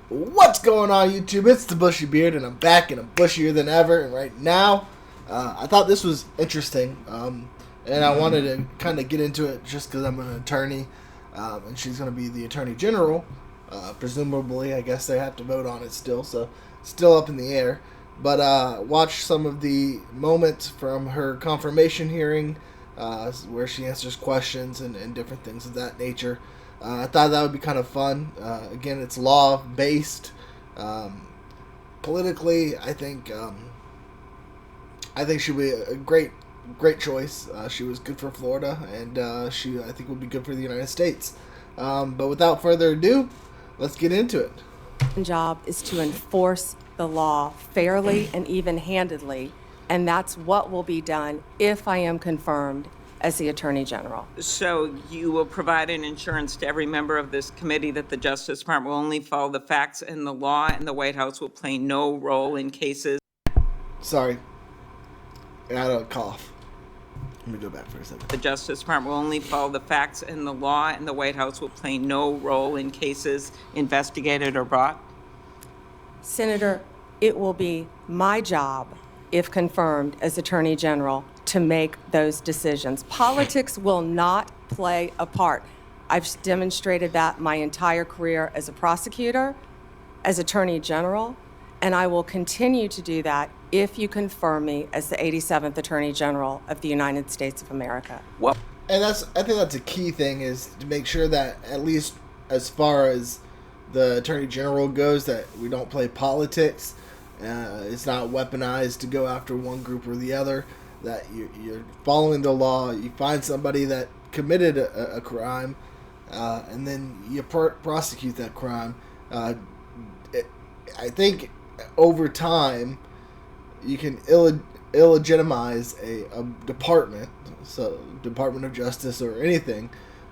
What's going on, YouTube? It's the Bushy Beard, and I'm back and I'm bushier than ever. And right now, I thought this was interesting, and I wanted to kind of get into it just because I'm an attorney, and she's going to be the Attorney General. Presumably, I guess they have to vote on it still, so it's still up in the air. But watch some of the moments from her confirmation hearing, where she answers questions and different things of that nature. I thought that would be kind of fun. Again, it's law-based. Politically, I think she would be a great choice. She was good for Florida, and she, I think, would be good for the United States. But without further ado, let's get into it. My job is to enforce the law fairly and even-handedly, and that's what will be done if I am confirmed as the Attorney General. So you will provide an assurance to every member of this committee that the Justice Department will only follow the facts and the law, and the White House will play no role in cases. Sorry. I had a cough. Let me go back for a second. The Justice Department will only follow the facts and the law, and the White House will play no role in cases investigated or brought. Senator, it will be my job, if confirmed as Attorney General, to make those decisions. Politics will not play a part. I've demonstrated that my entire career as a prosecutor, as Attorney General, and I will continue to do that if you confirm me as the 87th Attorney General of the United States of America. Well, And I think that's a key thing, is to make sure that, at least as far as the Attorney General goes, that we don't play politics. It's not weaponized to go after one group or the other, that you're following the law. You find somebody that committed a crime, and then you prosecute that crime. I think over time you can illegitimize a department, so Department of Justice or anything,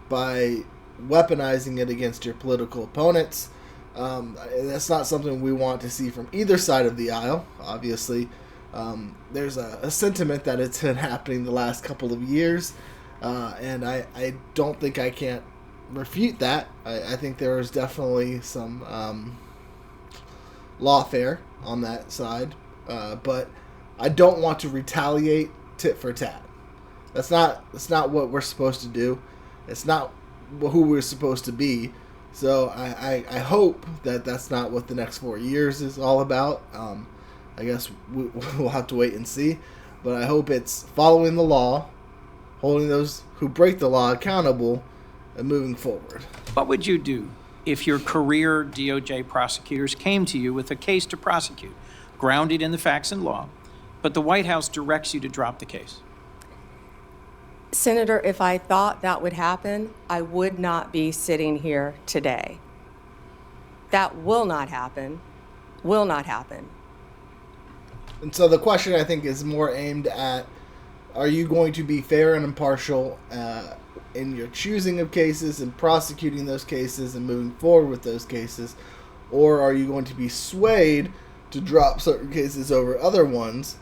by weaponizing it against your political opponents. That's not something we want to see from either side of the aisle, obviously. There's a sentiment that it's been happening the last couple of years, and I don't think I can't refute that. I think there is definitely some lawfare on that side, but I don't want to retaliate tit for tat. That's not what we're supposed to do. It's not who we're supposed to be. So I hope that that's not what the next 4 years is all about. I guess we'll have to wait and see. But I hope it's following the law, holding those who break the law accountable, and moving forward. What would you do if your career DOJ prosecutors came to you with a case to prosecute, grounded in the facts and law, but the White House directs you to drop the case? Senator, if I thought that would happen, I would not be sitting here today. That will not happen. Will not happen. And so the question, I think, is more aimed at, are you going to be fair and impartial in your choosing of cases and prosecuting those cases and moving forward with those cases? Or are you going to be swayed to drop certain cases over other ones?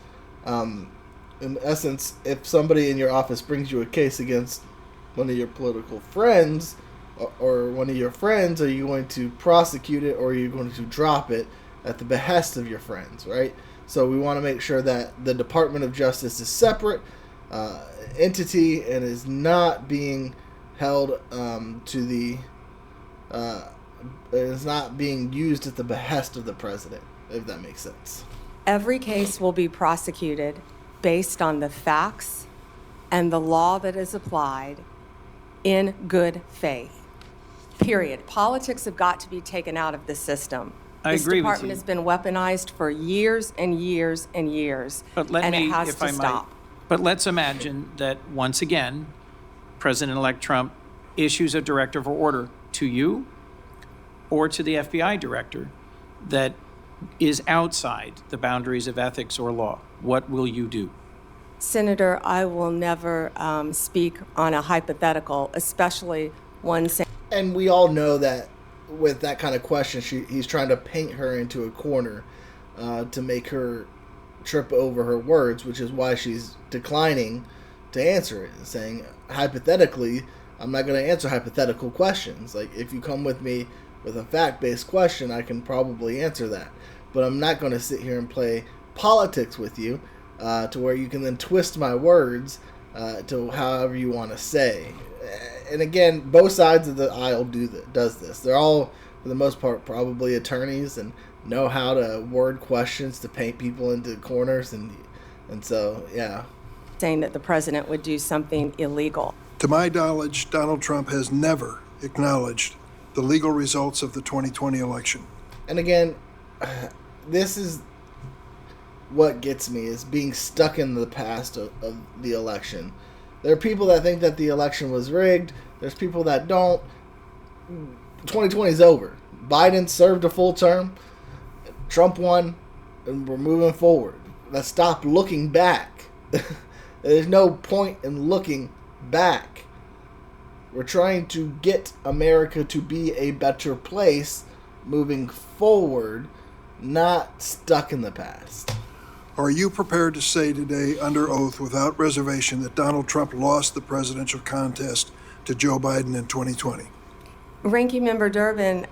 In essence, if somebody in your office brings you a case against one of your political friends or one of your friends, are you going to prosecute it, or are you going to drop it at the behest of your friends, right? So we want to make sure that the Department of Justice is separate entity and is not being held to the is not being used at the behest of the president, if that makes sense. Every case will be prosecuted based on the facts and the law that is applied in good faith. Period. Politics have got to be taken out of the system. I This agree with department you. has been weaponized for years and years and years, But let and me, it has if to I might, stop. but let's imagine that once again, President-elect Trump issues a directive or order to you or to the FBI director that is outside the boundaries of ethics or law. What will you do? Senator, I will never speak on a hypothetical, especially one saying. And we all know that with that kind of question, he's trying to paint her into a corner to make her trip over her words, which is why she's declining to answer it and saying, hypothetically, I'm not going to answer hypothetical questions. Like, if you come with me with a fact-based question, I can probably answer that. But I'm not going to sit here and play politics with you to where you can then twist my words to however you want to say. And again, both sides of the aisle does this. They're all, for the most part, probably attorneys and know how to word questions to paint people into corners. And so, yeah. Saying that the president would do something illegal. To my knowledge, Donald Trump has never acknowledged the legal results of the 2020 election. And again, this is what gets me, is being stuck in the past of the election. There are people that think that the election was rigged. There's people that don't. 2020 is over. Biden served a full term. Trump won, and we're moving forward. Let's stop looking back. There's no point in looking back. We're trying to get America to be a better place moving forward, not stuck in the past. Are you prepared to say today under oath without reservation that Donald Trump lost the presidential contest to Joe Biden in 2020? Ranking Member Durbin,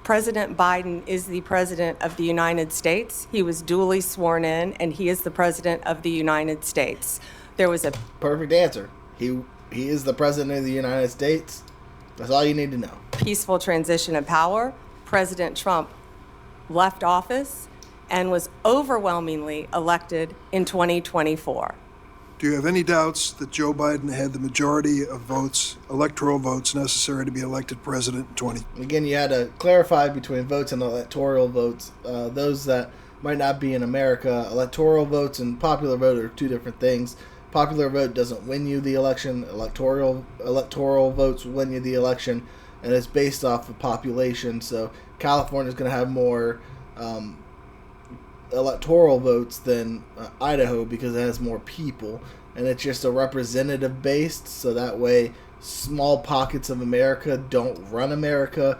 President Biden is the President of the United States. He was duly sworn in, and he is the President of the United States. There was a Perfect answer. He is the President of the United States. That's all you need to know. peaceful transition of power. President Trump left office and was overwhelmingly elected in 2024. Do you have any doubts that Joe Biden had the majority of votes, electoral votes, necessary to be elected president in 2020? Again, you had to clarify between votes and electoral votes. Those that might not be in America, electoral votes and popular vote are two different things. Popular vote doesn't win you the election. Electoral votes win you the election, and it's based off of population. So California is going to have more electoral votes than Idaho because it has more people, and it's just a representative based, so that way small pockets of America don't run America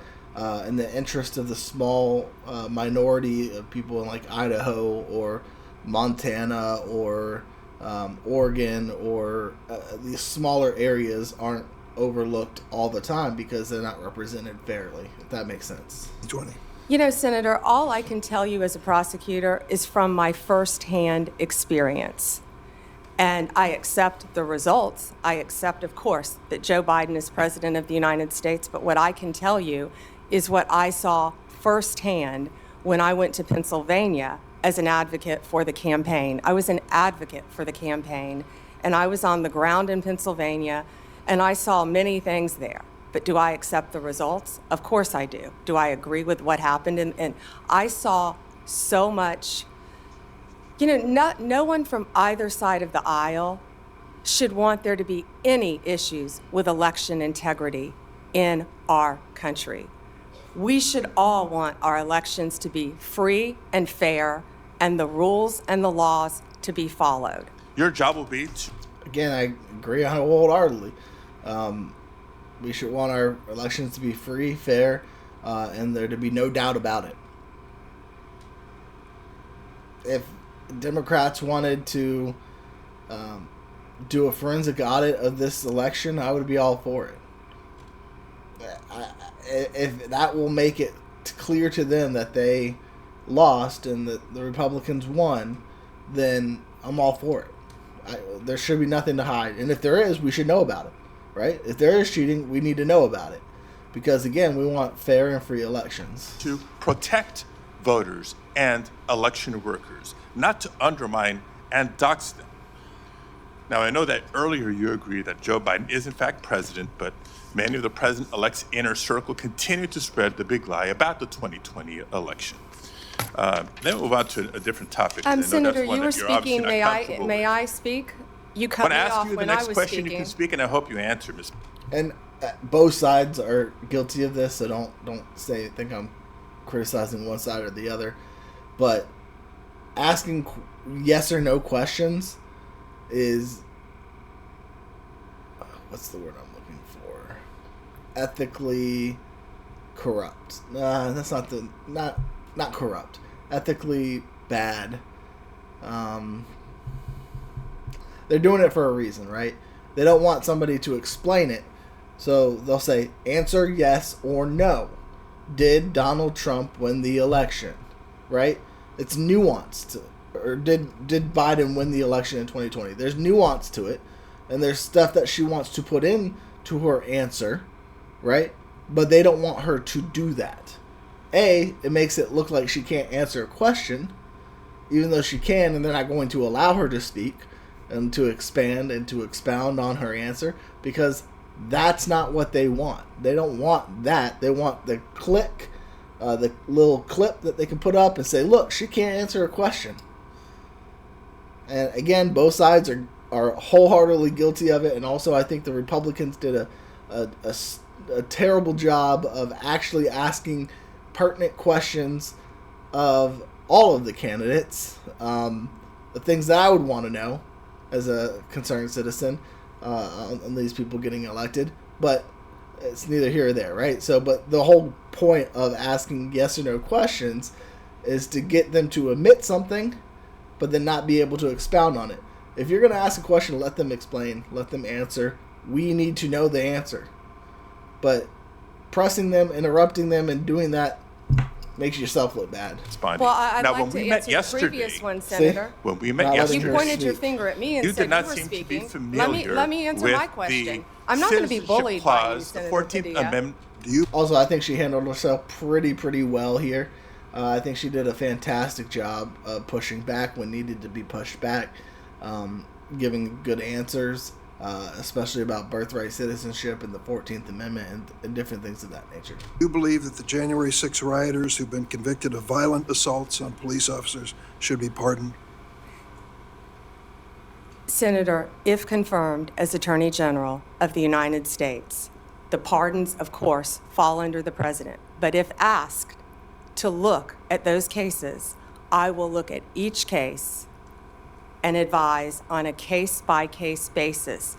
in the interest of the small minority of people in like Idaho or Montana or Oregon or these smaller areas aren't overlooked all the time because they're not represented fairly, if that makes sense. 20. You know, Senator, all I can tell you as a prosecutor is from my firsthand experience. And I accept the results. I accept, of course, that Joe Biden is President of the United States. But what I can tell you is what I saw firsthand when I went to Pennsylvania as an advocate for the campaign. I was an advocate for the campaign, and I was on the ground in Pennsylvania, and I saw many things there. But do I accept the results? Of course I do. Do I agree with what happened? And I saw so much, you know, no one from either side of the aisle should want there to be any issues with election integrity in our country. We should all want our elections to be free and fair, and the rules and the laws to be followed. Your job will be to... Again, I agree wholeheartedly. We should want our elections to be free, fair, and there to be no doubt about it. If Democrats wanted to do a forensic audit of this election, I would be all for it. If that will make it clear to them that they lost and that the Republicans won, then I'm all for it. There should be nothing to hide. And if there is, we should know about it. Right? If there is cheating, we need to know about it. Because, again, we want fair and free elections. to protect voters and election workers, not to undermine and dox them. Now, I know that earlier you agreed that Joe Biden is in fact president, but many of the president-elect's inner circle continue to spread the big lie about the 2020 election. Then we'll move on to a different topic. I know that's Senator, one you were that you're obviously speaking. not comfortable May with. I speak? You I'm cut going me to ask off you the when I next was question. speaking. You can speak, and I hope you answer, Ms. And both sides are guilty of this, so don't think I'm criticizing one side or the other. But asking yes or no questions is, what's the word I'm looking for? Ethically corrupt. That's not corrupt. Ethically bad. They're doing it for a reason, right? They don't want somebody to explain it So they'll say, answer yes or no. Did Donald Trump win the election? Right? It's nuanced. Or did Biden win the election in 2020? There's nuance to it. And there's stuff that she wants to put in to her answer. Right? But they don't want her to do that. It makes it look like she can't answer a question, even though she can, and they're not going to allow her to speak and to expand and to expound on her answer, because that's not what they want. They don't want that. They want the the little clip that they can put up and say, look, she can't answer a question. And again, both sides are wholeheartedly guilty of it, and also I think the Republicans did a terrible job of actually asking pertinent questions of all of the candidates, the things that I would want to know as a concerned citizen on these people getting elected, but it's neither here or there, right? So, but the whole point of asking yes or no questions is to get them to admit something, but then not be able to expound on it. If you're going to ask a question, let them explain, let them answer. We need to know the answer. But pressing them, interrupting them, and doing that makes yourself look bad. It's fine. Well, I'd now, like when to we met answer the yesterday, previous one, Senator. when we met Not letting yesterday, You her pointed your speak. finger at me and you said did not you were seem to be speaking. familiar Let me answer with my the question. I'm not going to be citizenship bullied by you, clause, the Senator 14th Padilla. Amendment. Also, I think she handled herself pretty well here. I think she did a fantastic job of pushing back when needed to be pushed back, giving good answers, especially about birthright citizenship and the 14th Amendment and different things of that nature. Do you believe that the January 6 rioters who've been convicted of violent assaults on police officers should be pardoned? Senator, if confirmed as Attorney General of the United States, the pardons, of course, fall under the president. But if asked to look at those cases, I will look at each case and advise on a case-by-case basis.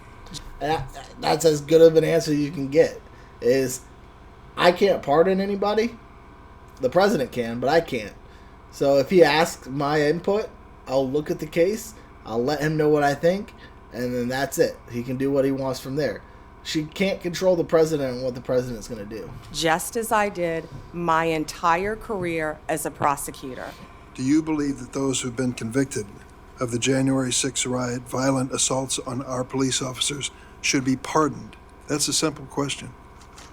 And that's as good of an answer you can get. Is I can't pardon anybody. The president can, but I can't. So if he asks my input, I'll look at the case. I'll let him know what I think, and then that's it. He can do what he wants from there. She can't control the president and what the president's going to do. Just as I did my entire career as a prosecutor. Do you believe that those who've been convicted of the January 6 riot violent assaults on our police officers should be pardoned? That's a simple question.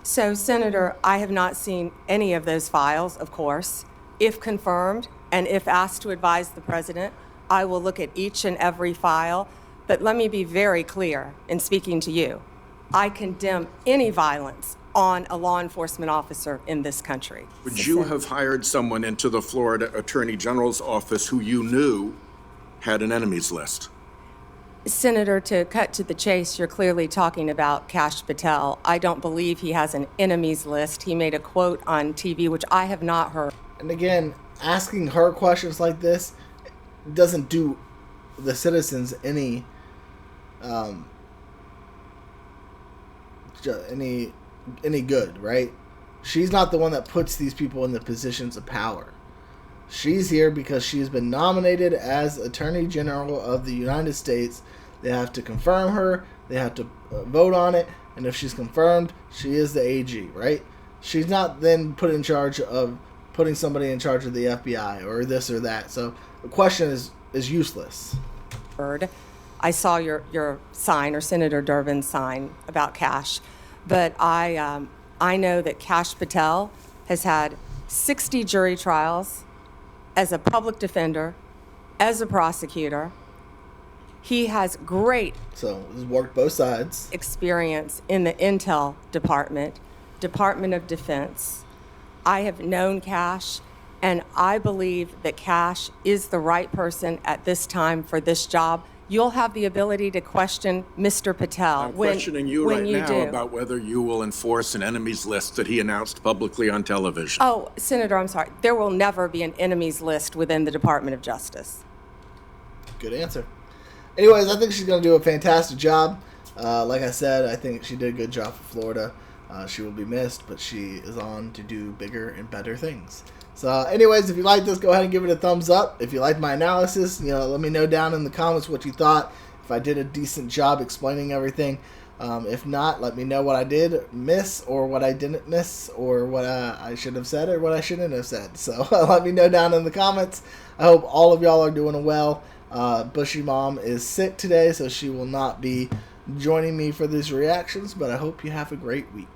So, Senator, I have not seen any of those files, of course. If confirmed, and if asked to advise the president, I will look at each and every file. But let me be very clear in speaking to you. I condemn any violence on a law enforcement officer in this country. Would you have hired someone into the Florida Attorney General's office who you knew had an enemies list? Senator, to cut to the chase, you're clearly talking about Kash Patel. I don't believe he has an enemies list. He made a quote on TV, which I have not heard. And again, asking her questions like this doesn't do the citizens any good, right? She's not the one that puts these people in the positions of power. She's here because she's been nominated as Attorney General of the United States. They have to confirm her. They have to vote on it. And if she's confirmed, she is the AG, right? She's not then put in charge of putting somebody in charge of the FBI or this or that. So the question is useless. I saw your sign, or Senator Durbin's sign, about Kash. But I know that Kash Patel has had 60 jury trials as a public defender, as a prosecutor. He has great So he's worked both sides. experience in the Intel Department, Department of Defense. I have known Kash, and I believe that Kash is the right person at this time for this job. You'll have the ability to question Mr. Patel I'm questioning you when right you now do. about whether you will enforce an enemies list that he announced publicly on television. Oh, Senator, I'm sorry. There will never be an enemies list within the Department of Justice. Good answer. Anyways, I think she's going to do a fantastic job. Like I said, I think she did a good job for Florida. She will be missed, but she is on to do bigger and better things. So anyways, if you like this, go ahead and give it a thumbs up. If you like my analysis, let me know down in the comments what you thought. If I did a decent job explaining everything. If not, let me know what I did miss or what I didn't miss or what I should have said or what I shouldn't have said. So let me know down in the comments. I hope all of y'all are doing well. Bushy Mom is sick today, so she will not be joining me for these reactions, but I hope you have a great week.